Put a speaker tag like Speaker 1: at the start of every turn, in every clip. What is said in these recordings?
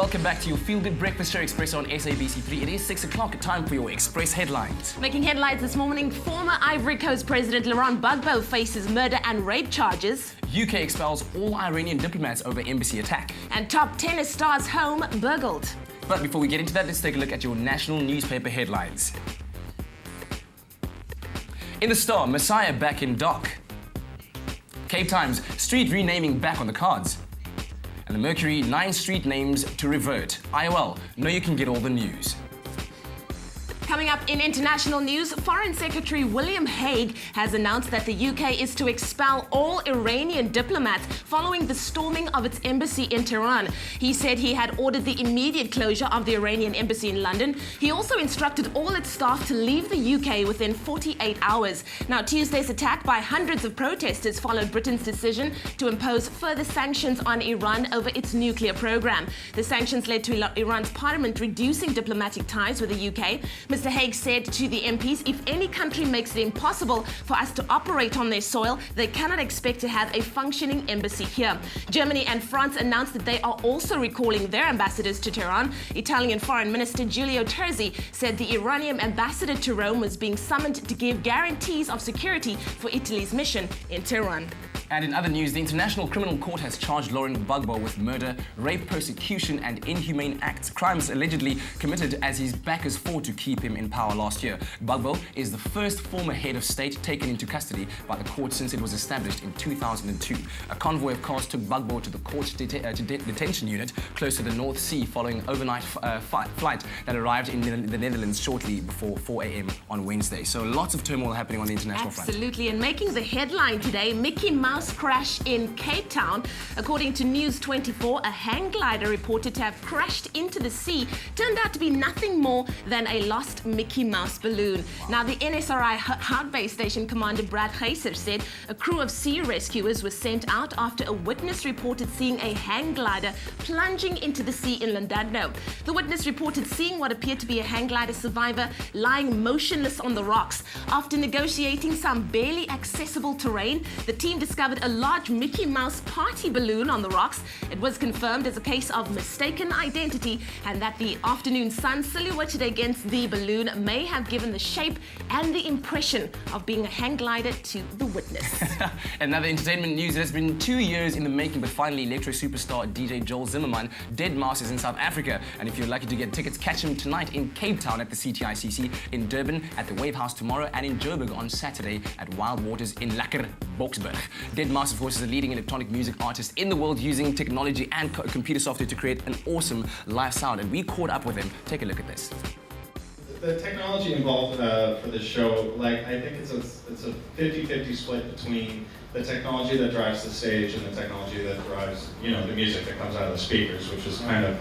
Speaker 1: welcome back to your Feel Good Breakfast Show eXpresso on SABC3. It is 6 o'clock, time for your Express headlines.
Speaker 2: Making headlines this morning, former Ivory Coast President Laurent Gbagbo faces murder and rape charges.
Speaker 1: UK expels all Iranian diplomats over embassy attack.
Speaker 2: And top tennis stars home burgled.
Speaker 1: But before we get into that, let's take a look at your national newspaper headlines. In the Star, Messiah back in dock. Cape Times, street renaming back on the cards. And the Mercury, 9 street names to revert. IOL, know you can get all the news.
Speaker 2: Coming up in international news, Foreign Secretary William Hague has announced that the UK is to expel all Iranian diplomats following the storming of its embassy in Tehran. He said he had ordered the immediate closure of the Iranian embassy in London. He also instructed all its staff to leave the UK within 48 hours. Now, Tuesday's attack by hundreds of protesters followed Britain's decision to impose further sanctions on Iran over its nuclear program. The sanctions led to Iran's parliament reducing diplomatic ties with the UK. Mr. Hague said to the MPs, if any country makes it impossible for us to operate on their soil, they cannot expect to have a functioning embassy here. Germany and France announced that they are also recalling their ambassadors to Tehran. Italian Foreign Minister Giulio Terzi said the Iranian ambassador to Rome was being summoned to give guarantees of security for Italy's mission in Tehran.
Speaker 1: And in other news, the International Criminal Court has charged Laurent Gbagbo with murder, rape, persecution and inhumane acts, crimes allegedly committed as his backers fought to keep him in power last year. Gbagbo is the first former head of state taken into custody by the court since it was established in 2002. A convoy of cars took Gbagbo to the court's detention unit close to the North Sea following an overnight flight that arrived in the Netherlands shortly before 4 a.m. on Wednesday. So lots of turmoil happening on the international front.
Speaker 2: Absolutely, and making the headline today, Mickey Mouse crash in Cape Town. According to News 24, a hang glider reported to have crashed into the sea turned out to be nothing more than a lost Mickey Mouse balloon. Wow. Now, the NSRI Hout Bay Station Commander Brad Geyser said a crew of sea rescuers was sent out after a witness reported seeing a hang glider plunging into the sea in Llandudno. The witness reported seeing what appeared to be a hang glider survivor lying motionless on the rocks. After negotiating some barely accessible terrain, the team discovered a large Mickey Mouse party balloon on the rocks. It was confirmed as a case of mistaken identity and that the afternoon sun silhouetted against the balloon may have given the shape and the impression of being a hang glider to the witness.
Speaker 1: Another entertainment news, it has been 2 years in the making, but finally electro superstar DJ Joel Zimmerman deadmau5 is in South Africa, and if you're lucky to get tickets, catch him tonight in Cape Town at the CTICC, in Durban at the Wave House tomorrow, and in Joburg on Saturday at Wild Waters in Lekker, Boksburg. deadmau5, of course, is a leading electronic music artist in the world using technology and computer software to create an awesome live sound, and we caught up with him. Take a look at this.
Speaker 3: The technology involved for this show, like, I think it's a 50-50 split between the technology that drives the stage and the technology that drives, you know, the music that comes out of the speakers, which is kind of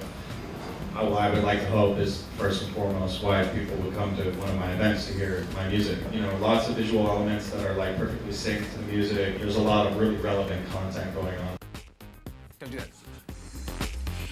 Speaker 3: what I would like to hope is first and foremost why people would come to one of my events to hear my music. You know, lots of visual elements that are like perfectly synced to the music. There's a lot of really relevant content going on.
Speaker 1: Don't do that.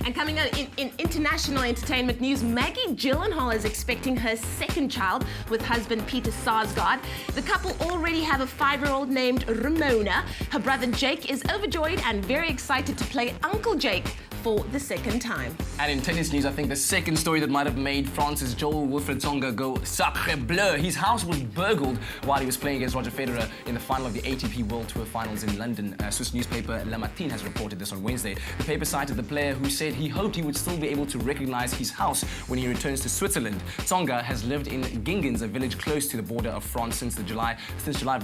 Speaker 2: And coming out in international entertainment news, Maggie Gyllenhaal is expecting her second child with husband Peter Sarsgaard. The couple already have a 5-year-old named Ramona. Her brother Jake is overjoyed and very excited to play Uncle Jake for the second time.
Speaker 1: And in tennis news, I think the second story that might have made France's Joel Wilfried Tsonga go sacre bleu. His house was burgled while he was playing against Roger Federer in the final of the ATP World Tour Finals in London. Swiss newspaper Le Matin has reported this on Wednesday. The paper cited the player who said he hoped he would still be able to recognize his house when he returns to Switzerland. Tsonga has lived in Gingens, a village close to the border of France, since July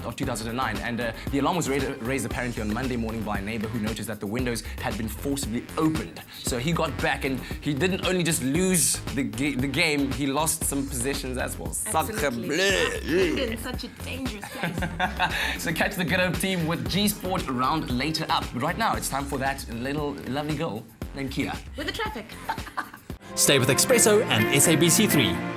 Speaker 1: of 2009. And the alarm was raised apparently on Monday morning by a neighbor who noticed that the windows had been forcibly opened. So he got back, and he didn't only just lose the game, he lost some possessions as well.
Speaker 2: Absolutely. In such a dangerous place.
Speaker 1: So catch the Good Hope team with G Sport round later up. But right now, it's time for that little lovely girl named Kia.
Speaker 2: With the traffic.
Speaker 4: Stay with eXpresso and SABC3.